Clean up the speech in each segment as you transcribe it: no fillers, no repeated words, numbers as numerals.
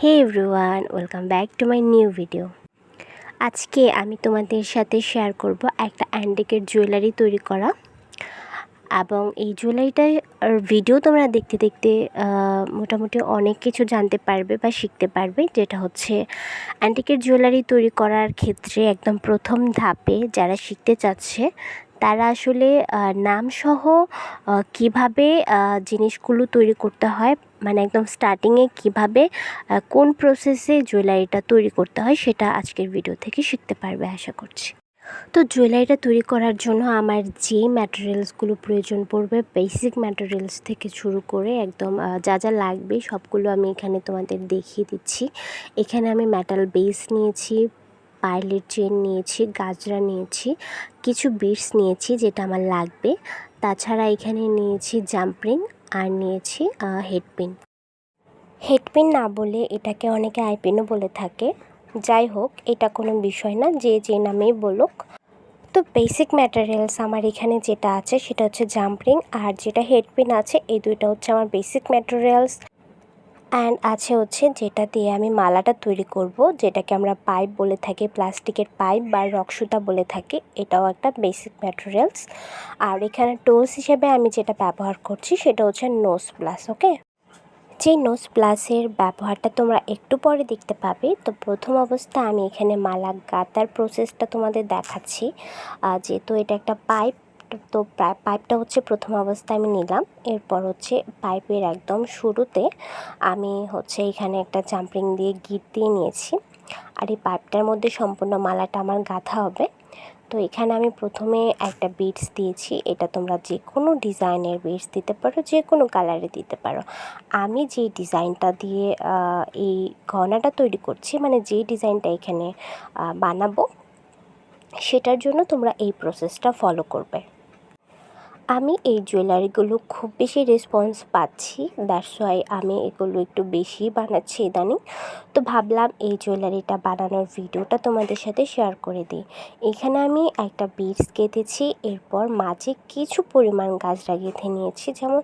Hey everyone, welcome back to my new video. আজকে আমি তোমাদের সাথে শেয়ার করব একটা অ্যান্টিকের জুয়েলারি তৈরি করা, এবং এই জুয়েলারিটার ভিডিও তোমরা দেখতে দেখতে মোটামুটি অনেক কিছু জানতে পারবে বা শিখতে পারবে। যেটা হচ্ছে অ্যান্টিকের জুয়েলারি তৈরি করার ক্ষেত্রে একদম প্রথম ধাপে যারা শিখতে চাচ্ছে তারা আসলে নামসহ কীভাবে জিনিসগুলো তৈরি করতে হয়, মানে একদম স্টার্টিংয়ে কিভাবে কোন প্রসেসে জুয়েলারিটা তৈরি করতে হয় সেটা আজকের ভিডিও থেকে শিখতে পারবে আশা করছি। তো জুয়েলারিটা তৈরি করার জন্য আমার যে ম্যাটেরিয়ালসগুলো প্রয়োজন পড়বে, বেসিক ম্যাটেরিয়ালস থেকে শুরু করে একদম যা যা লাগবে সবগুলো আমি এখানে তোমাদের দেখিয়ে দিচ্ছি। এখানে আমি মেটাল বেস নিয়েছি, পার্লের চেন নিয়েছি, গাজরা নিয়েছি, কিছু বিটস নিয়েছি যেটা আমার লাগবে। তাছাড়া এখানে নিয়েছি জাম্পরিং আর নিয়েছি হেডপিন। হেডপিন না বলে এটাকে অনেকে আইপিনও বলে থাকে। যাই হোক, এটা কোনো বিষয় না, যে নামেই বলুক। তো বেসিক ম্যাটেরিয়ালস আমার এখানে যেটা আছে সেটা হচ্ছে জাম্পরিং, আর যেটা হেডপিন আছে এই দুইটা হচ্ছে আমার বেসিক ম্যাটেরিয়ালস। অ্যান্ড আছে হচ্ছে যেটা দিয়ে আমি মালাটা তৈরি করব, যেটাকে আমরা পাইপ বলে থাকি, প্লাস্টিকের পাইপ বা রকসুতা বলে থাকি, এটাও একটা বেসিক ম্যাটেরিয়ালস। আর এখানে টোলস হিসেবে আমি যেটা ব্যবহার করছি সেটা হচ্ছে নোজ প্লাস। ওকে, যে নোজ প্লাসের ব্যবহারটা তোমরা একটু পরে দেখতে পাবে। তো প্রথম অবস্থায় আমি এখানে মালা গাঁথার প্রসেসটা তোমাদের দেখাচ্ছি। যেহেতু এটা একটা পাইপ, তো পাইপটা হচ্ছে প্রথম অবস্থায় আমি নিলাম। এরপর হচ্ছে পাইপের একদম শুরুতে আমি হচ্ছে এখানে একটা জাম্পরিং দিয়ে গিট দিয়ে নিয়েছি, আর এই পাইপটার মধ্যে সম্পূর্ণ মালাটা আমার গাঁথা হবে। তো এখানে আমি প্রথমে একটা বিটস দিয়েছি। এটা তোমরা যে কোনো ডিজাইনের বিটস দিতে পারো, যে কোনো কালারে দিতে পারো। আমি যে ডিজাইনটা দিয়ে এই গহনাটা তৈরি করছি, মানে যে ডিজাইনটা এখানে বানাবো, সেটার জন্য তোমরা এই প্রসেসটা ফলো করবে। আমি এই জুয়েলারিগুলো খুব বেশি রেসপন্স পাচ্ছি, দ্যাটস ওয়াই আমি এগুলো একটু বেশি বানাচ্ছি ইদানিং। তো ভাবলাম এই জুয়েলারিটা বানানোর ভিডিওটা তোমাদের সাথে শেয়ার করে দিই। এখানে আমি একটা বিটস গেঁথেছি, এরপর মাঝে কিছু পরিমাণ গাজরা গেঁথে নিয়েছি, যেমন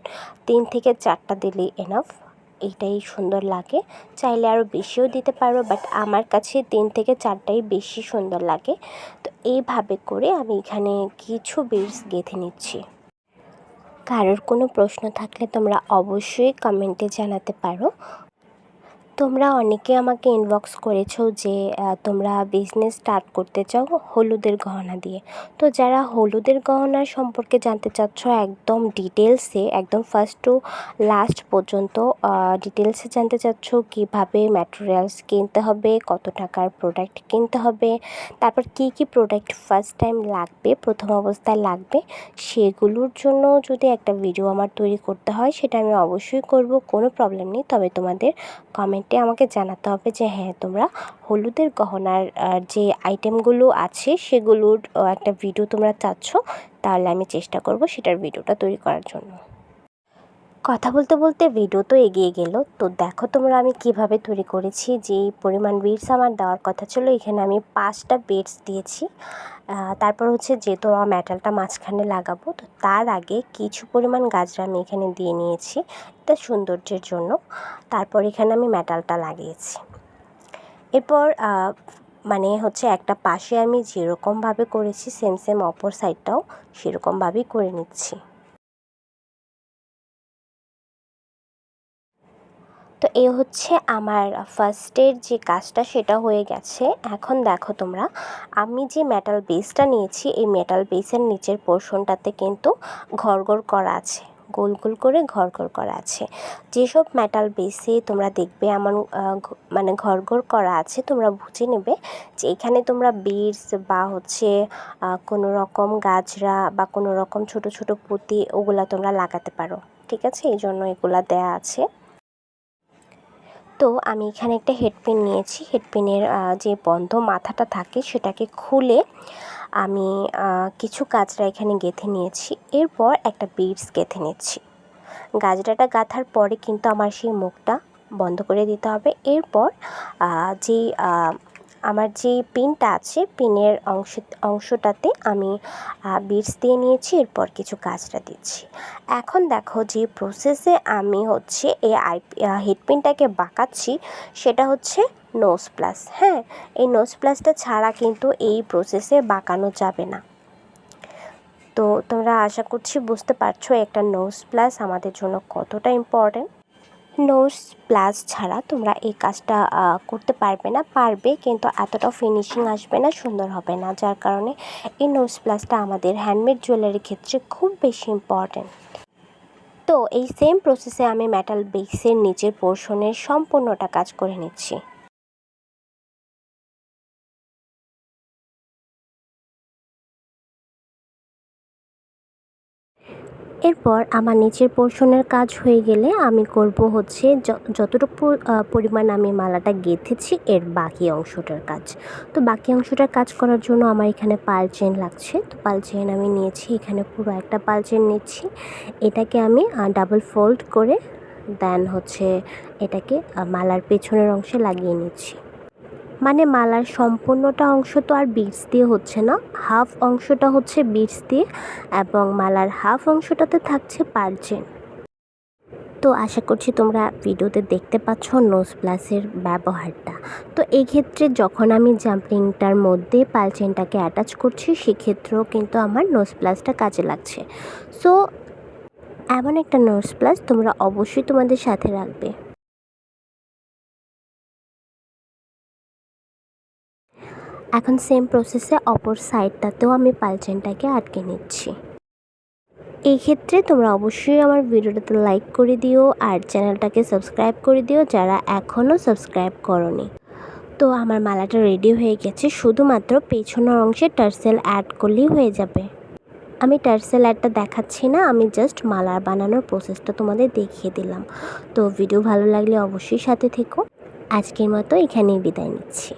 3 থেকে 4টা দিলেই এনাফ। এইটাই সুন্দর লাগে, চাইলে আরও বেশিও দিতে পারো, বাট আমার কাছে 3 থেকে 4টাই বেশি সুন্দর লাগে। তো এইভাবে করে আমি এখানে কিছু বিটস গেঁথে নিচ্ছি। কারোর কোনো প্রশ্ন থাকলে তোমরা অবশ্যই কমেন্টে জানাতে পারো। তোমরা অনেকে আমাকে ইনবক্স করেছো যে তোমরা বিজনেস স্টার্ট করতে চাও হলুদের গহনা দিয়ে। তো যারা হলুদের গহনা সম্পর্কে জানতে চাচ্ছ একদম ডিটেলসে, একদম ফার্স্ট টু লাস্ট পর্যন্ত ডিটেলসে জানতে চাচ্ছ কীভাবে ম্যাটেরিয়ালস কিনতে হবে, কত টাকার প্রোডাক্ট কিনতে হবে, তারপর কী কী প্রোডাক্ট ফার্স্ট টাইম লাগবে, প্রথম অবস্থায় লাগবে, সেগুলোর জন্য যদি একটা ভিডিও আমার তৈরি করতে হয় সেটা আমি অবশ্যই করব, কোনো প্রবলেম নেই। তবে তোমাদের কমেন্টে আমাকে জানাতে হবে যে হ্যাঁ, তোমরা হলুদের গহনার যে আইটেমগুলো আছে সেগুলোর একটা ভিডিও তোমরা চাচ্ছ, তাহলে আমি চেষ্টা করব সেটার ভিডিওটা তৈরি করার জন্য। কথা বলতে বলতে ভিডিও তো এগিয়ে গেল। তো দেখো তোমরা আমি কিভাবে তৈরি করেছি। যেই পরিমাণ বিটস আমার দেওয়ার কথা ছিল এখানে আমি 5টা বিটস দিয়েছি। তারপর হচ্ছে যেহেতু আমার মেটালটা মাঝখানে লাগাবো, তো তার আগে কিছু পরিমাণ গাজরা আমি এখানে দিয়ে নিয়েছি, এটা সৌন্দর্যের জন্য। তারপর এখানে আমি মেটালটা লাগিয়েছি। এরপর মানে হচ্ছে একটা পাশে আমি যেরকমভাবে করেছি সেম অপর সাইডটাও সেরকমভাবেই করে নিচ্ছি। তো এ হচ্ছে আমার ফার্স্টের যে কাজটা সেটা হয়ে গেছে। এখন দেখো তোমরা, আমি যে মেটাল বেসটা নিয়েছি এই মেটাল বেসের নিচের পোর্শনটাতে কিন্তু ঘর করা আছে, গোল গোল করে ঘর করা আছে। যেসব মেটাল বেসে তোমরা দেখবে এমন মানে ঘর করা আছে, তোমরা বুঝে নেবে যে এখানে তোমরা বিডস বা হচ্ছে কোনো রকম গাজরা বা কোনো রকম ছোট ছোট পুঁতি ওগুলা তোমরা লাগাতে পারো। ঠিক আছে, এই জন্য এগুলা দেয়া আছে। তো আমি এখানে একটা হেডপিন নিয়েছি। হেডপিনের যে বন্ধ মাথাটা থাকে সেটাকে খুলে আমি কিছু গাজরা এখানে গেঁথে নিয়েছি। এরপর একটা বিডস গেঁথে নিচ্ছি। গাজরাটা গাঁথার পরে কিন্তু আমার সেই মুখটা বন্ধ করে দিতে হবে। এরপর যেই আমার যে পিনটা আছে পিনের অংশটাতে আমি বিটস দিয়ে নিয়েছি, এরপর কিছু কাজটা দিচ্ছি। এখন দেখো যে প্রসেসে আমি হচ্ছে এই হেড পিনটাকে বাঁকাচ্ছি সেটা হচ্ছে নোজ প্লাস। হ্যাঁ, এই নোজ প্লাসটা ছাড়া কিন্তু এই প্রসেসে বাঁকানো যাবে না। তো তোমরা আশা করছি বুঝতে পারছো একটা নোজ প্লাস আমাদের জন্য কতটা ইম্পর্ট্যান্ট। নোজ প্লাস ছাড়া তোমরা এই কাজটা করতে পারবে কিন্তু এতটাও ফিনিশিং আসবে না, সুন্দর হবে না, যার কারণে এই নোজ প্লাসটা আমাদের হ্যান্ডমেড জুয়েলারির ক্ষেত্রে খুব বেশি ইম্পর্ট্যান্ট। তো এই সেম প্রসেসে আমি মেটাল বেসের নিচের পোর্শনের সম্পূর্ণটা কাজ করে নিচ্ছি। এরপর আমার নিচের পোর্শনের কাজ হয়ে গেলে আমি করব হচ্ছে যতটুকু পরিমাণ আমি মালাটা গেঁথেছি এর বাকি অংশটার কাজ। তো বাকি অংশটার কাজ করার জন্য আমার এখানে পাল চেন লাগছে। তো পাল চেন আমি নিয়েছি, এখানে পুরো একটা পাল চেন নিচ্ছি। এটাকে আমি ডাবল ফোল্ড করে দেন হচ্ছে এটাকে মালার পেছনের অংশে লাগিয়ে নিচ্ছি। মানে মালার সম্পূর্ণটা অংশ তো আর বিটস দিয়ে হচ্ছে না, হাফ অংশটা হচ্ছে বিটস দিয়ে এবং মালার হাফ অংশটাতে থাকছে পার্ল চেন। তো আশা করছি তোমরা ভিডিওতে দেখতে পাচ্ছ নোজ প্লাসের ব্যবহারটা। তো এই ক্ষেত্রে যখন আমি জাম্পলিংটার মধ্যে পার্ল চেনটাকে অ্যাটাচ করছি সেক্ষেত্রেও কিন্তু আমার নোজ প্লাসটা কাজে লাগছে। সো এমন একটা নোজ প্লাস তোমরা অবশ্যই তোমাদের সাথে রাখবে। এখন সেম প্রসেসে অপর সাইডটাতেও আমি পাল চেনটাকে আটকে নিচ্ছি। এই ক্ষেত্রে তোমরা অবশ্যই আমার ভিডিওটাতে লাইক করে দিও আর চ্যানেলটাকে সাবস্ক্রাইব করে দিও যারা এখনও সাবস্ক্রাইব করোনি। তো আমার মালাটা রেডি হয়ে গেছে, শুধুমাত্র পেছনের অংশে টার্সেল অ্যাড করলেই হয়ে যাবে। আমি টার্সেল অ্যাডটা দেখাচ্ছি না, আমি জাস্ট মালা বানানোর প্রসেসটা তোমাদের দেখিয়ে দিলাম। তো ভিডিও ভালো লাগলে অবশ্যই সাথে থেকো। আজকের মতো এখানেই বিদায় নিচ্ছি।